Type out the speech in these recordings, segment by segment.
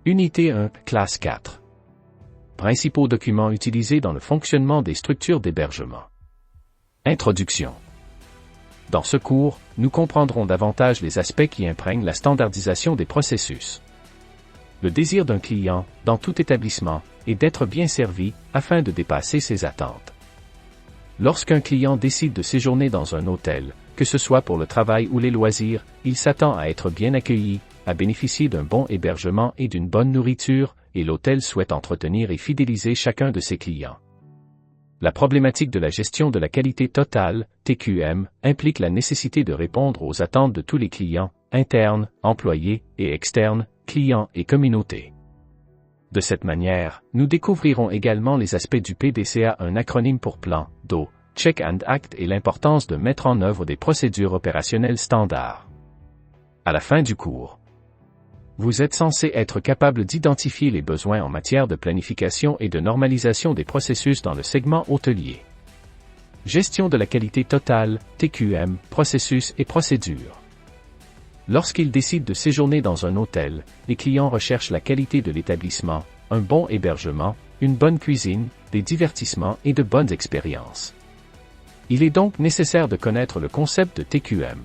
Unité 1, classe 4. Principaux documents utilisés dans le fonctionnement des structures d'hébergement. Introduction. Dans ce cours, nous comprendrons davantage les aspects qui imprègnent la standardisation des processus. Le désir d'un client, dans tout établissement, est d'être bien servi, afin de dépasser ses attentes. Lorsqu'un client décide de séjourner dans un hôtel, que ce soit pour le travail ou les loisirs, il s'attend à être bien accueilli, à bénéficier d'un bon hébergement et d'une bonne nourriture, et l'hôtel souhaite entretenir et fidéliser chacun de ses clients. La problématique de la gestion de la qualité totale, TQM, implique la nécessité de répondre aux attentes de tous les clients, internes, employés et externes, clients et communautés. De cette manière, nous découvrirons également les aspects du PDCA, un acronyme pour Plan, DO, Check and Act, et l'importance de mettre en œuvre des procédures opérationnelles standards. À la fin du cours, vous êtes censé être capable d'identifier les besoins en matière de planification et de normalisation des processus dans le segment hôtelier. Gestion de la qualité totale, TQM, processus et procédures. Lorsqu'ils décident de séjourner dans un hôtel, les clients recherchent la qualité de l'établissement, un bon hébergement, une bonne cuisine, des divertissements et de bonnes expériences. Il est donc nécessaire de connaître le concept de TQM.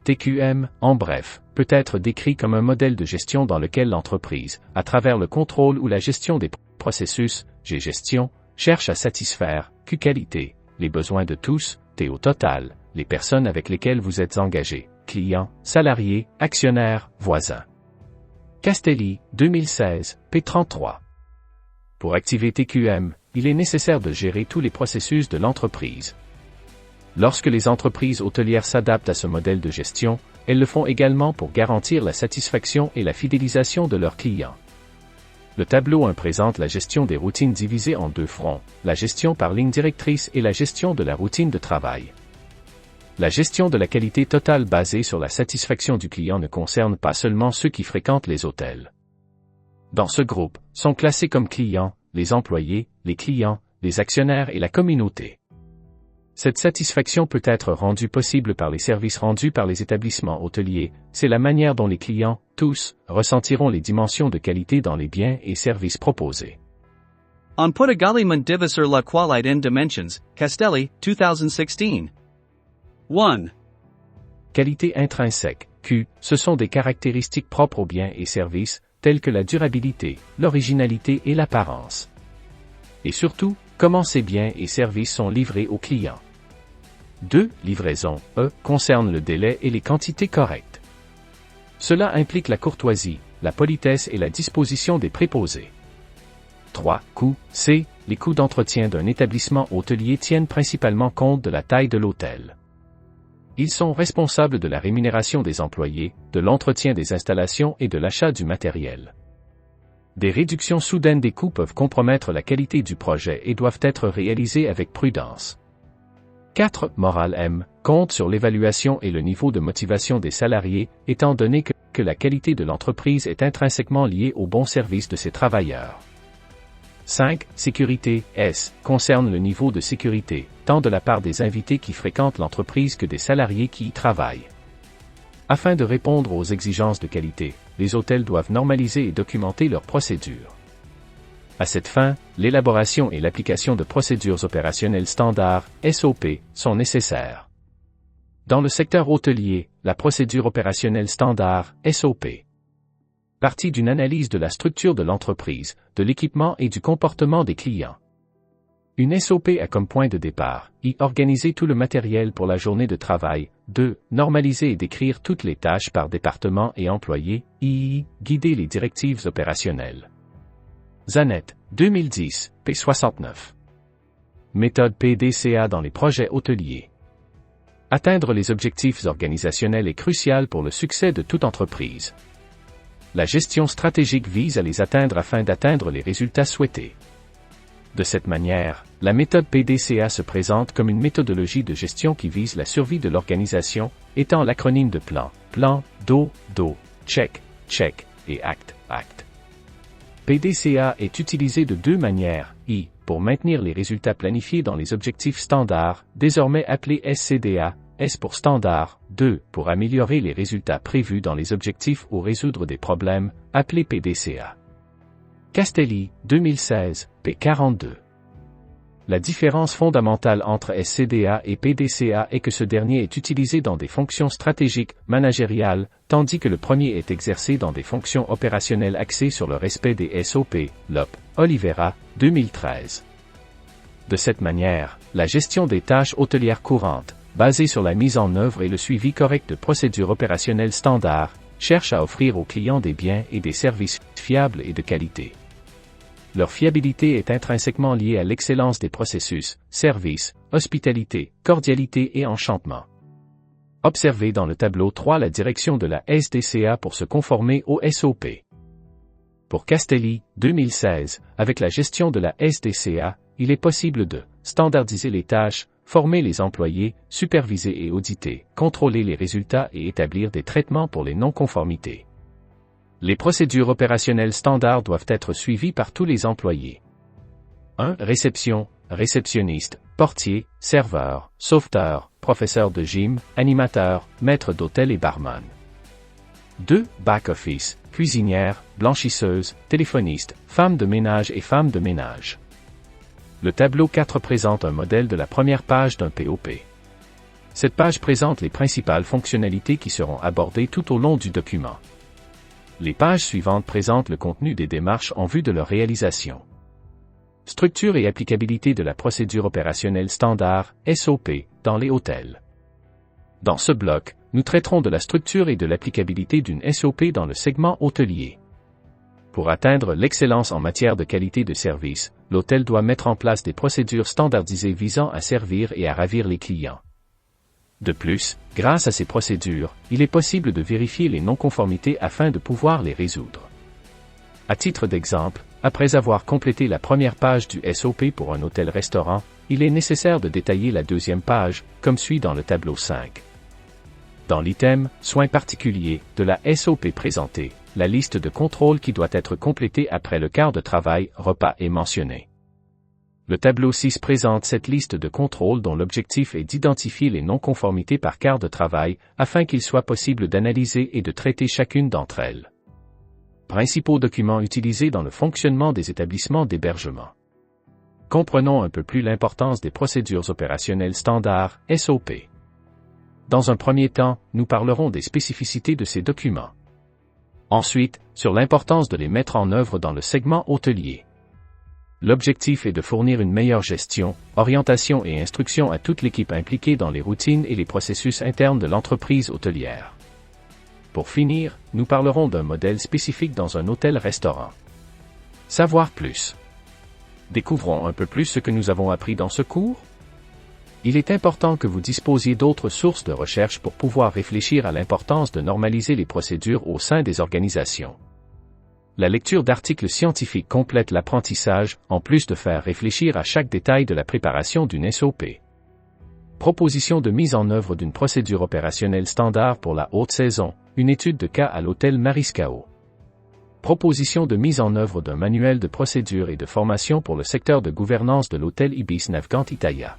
TQM, en bref, peut être décrit comme un modèle de gestion dans lequel l'entreprise, à travers le contrôle ou la gestion des processus, G-gestion, cherche à satisfaire, Q-qualité, les besoins de tous, T au total, les personnes avec lesquelles vous êtes engagés, clients, salariés, actionnaires, voisins. Castelli, 2016, p. 33. Pour activer TQM, il est nécessaire de gérer tous les processus de l'entreprise. Lorsque les entreprises hôtelières s'adaptent à ce modèle de gestion, elles le font également pour garantir la satisfaction et la fidélisation de leurs clients. Le tableau 1 présente la gestion des routines divisées en deux fronts, la gestion par ligne directrice et la gestion de la routine de travail. La gestion de la qualité totale basée sur la satisfaction du client ne concerne pas seulement ceux qui fréquentent les hôtels. Dans ce groupe, sont classés comme clients, les employés, les clients, les actionnaires et la communauté. Cette satisfaction peut être rendue possible par les services rendus par les établissements hôteliers, c'est la manière dont les clients, tous, ressentiront les dimensions de qualité dans les biens et services proposés. On Portugalimund divisor la qualidade en dimensions, Castelli, 2016. 1. Qualité intrinsèque, Q, ce sont des caractéristiques propres aux biens et services, telles que la durabilité, l'originalité et l'apparence. Et surtout, comment ces biens et services sont livrés aux clients. 2. Livraison, E, concerne le délai et les quantités correctes. Cela implique la courtoisie, la politesse et la disposition des préposés. 3. Coût, C, les coûts d'entretien d'un établissement hôtelier tiennent principalement compte de la taille de l'hôtel. Ils sont responsables de la rémunération des employés, de l'entretien des installations et de l'achat du matériel. Des réductions soudaines des coûts peuvent compromettre la qualité du projet et doivent être réalisées avec prudence. 4. Morale M, compte sur l'évaluation et le niveau de motivation des salariés, étant donné que la qualité de l'entreprise est intrinsèquement liée au bon service de ses travailleurs. 5. Sécurité, S, concerne le niveau de sécurité, tant de la part des invités qui fréquentent l'entreprise que des salariés qui y travaillent. Afin de répondre aux exigences de qualité, les hôtels doivent normaliser et documenter leurs procédures. À cette fin, l'élaboration et l'application de procédures opérationnelles standards, SOP, sont nécessaires. Dans le secteur hôtelier, la procédure opérationnelle standard, SOP, partie d'une analyse de la structure de l'entreprise, de l'équipement et du comportement des clients. Une SOP a comme point de départ, I. Organiser tout le matériel pour la journée de travail. 2. Normaliser et décrire toutes les tâches par département et employé. I. Guider les directives opérationnelles. Zanet, 2010, p. 69. Méthode PDCA dans les projets hôteliers. Atteindre les objectifs organisationnels est crucial pour le succès de toute entreprise. La gestion stratégique vise à les atteindre afin d'atteindre les résultats souhaités. De cette manière, la méthode PDCA se présente comme une méthodologie de gestion qui vise la survie de l'organisation, étant l'acronyme de plan, DO, check, et act. PDCA est utilisé de deux manières, I, pour maintenir les résultats planifiés dans les objectifs standards, désormais appelés SCDA, S pour standard, 2 pour améliorer les résultats prévus dans les objectifs ou résoudre des problèmes, appelés PDCA. Castelli, 2016, p. 42. La différence fondamentale entre SCDA et PDCA est que ce dernier est utilisé dans des fonctions stratégiques, managériales, tandis que le premier est exercé dans des fonctions opérationnelles axées sur le respect des SOP, LOP, Oliveira, 2013. De cette manière, la gestion des tâches hôtelières courantes, basée sur la mise en œuvre et le suivi correct de procédures opérationnelles standards, cherche à offrir aux clients des biens et des services fiables et de qualité. Leur fiabilité est intrinsèquement liée à l'excellence des processus, services, hospitalité, cordialité et enchantement. Observez dans le tableau 3 la direction de la SDCA pour se conformer au SOP. Pour Castelli, 2016, avec la gestion de la SDCA, il est possible de standardiser les tâches, former les employés, superviser et auditer, contrôler les résultats et établir des traitements pour les non-conformités. Les procédures opérationnelles standards doivent être suivies par tous les employés. 1. Réception, réceptionniste, portier, serveur, sauveteur, professeur de gym, animateur, maître d'hôtel et barman. 2. Back-office, cuisinière, blanchisseuse, téléphoniste, femme de ménage et femme de ménage. Le tableau 4 présente un modèle de la première page d'un POP. Cette page présente les principales fonctionnalités qui seront abordées tout au long du document. Les pages suivantes présentent le contenu des démarches en vue de leur réalisation. Structure et applicabilité de la procédure opérationnelle standard, SOP, dans les hôtels. Dans ce bloc, nous traiterons de la structure et de l'applicabilité d'une SOP dans le segment hôtelier. Pour atteindre l'excellence en matière de qualité de service, l'hôtel doit mettre en place des procédures standardisées visant à servir et à ravir les clients. De plus, grâce à ces procédures, il est possible de vérifier les non-conformités afin de pouvoir les résoudre. À titre d'exemple, après avoir complété la première page du SOP pour un hôtel-restaurant, il est nécessaire de détailler la deuxième page, comme suit dans le tableau 5. Dans l'item « Soins particuliers » de la SOP présentée, la liste de contrôles qui doit être complétée après le quart de travail, repas est mentionnée. Le tableau 6 présente cette liste de contrôles dont l'objectif est d'identifier les non-conformités par quart de travail, afin qu'il soit possible d'analyser et de traiter chacune d'entre elles. Principaux documents utilisés dans le fonctionnement des établissements d'hébergement. Comprenons un peu plus l'importance des procédures opérationnelles standards, SOP. Dans un premier temps, nous parlerons des spécificités de ces documents. Ensuite, sur l'importance de les mettre en œuvre dans le segment hôtelier. L'objectif est de fournir une meilleure gestion, orientation et instruction à toute l'équipe impliquée dans les routines et les processus internes de l'entreprise hôtelière. Pour finir, nous parlerons d'un modèle spécifique dans un hôtel-restaurant. Savoir plus. Découvrons un peu plus ce que nous avons appris dans ce cours. Il est important que vous disposiez d'autres sources de recherche pour pouvoir réfléchir à l'importance de normaliser les procédures au sein des organisations. La lecture d'articles scientifiques complète l'apprentissage, en plus de faire réfléchir à chaque détail de la préparation d'une SOP. Proposition de mise en œuvre d'une procédure opérationnelle standard pour la haute saison, une étude de cas à l'hôtel Mariscao. Proposition de mise en œuvre d'un manuel de procédure et de formation pour le secteur de gouvernance de l'hôtel Ibis Navgant Italia.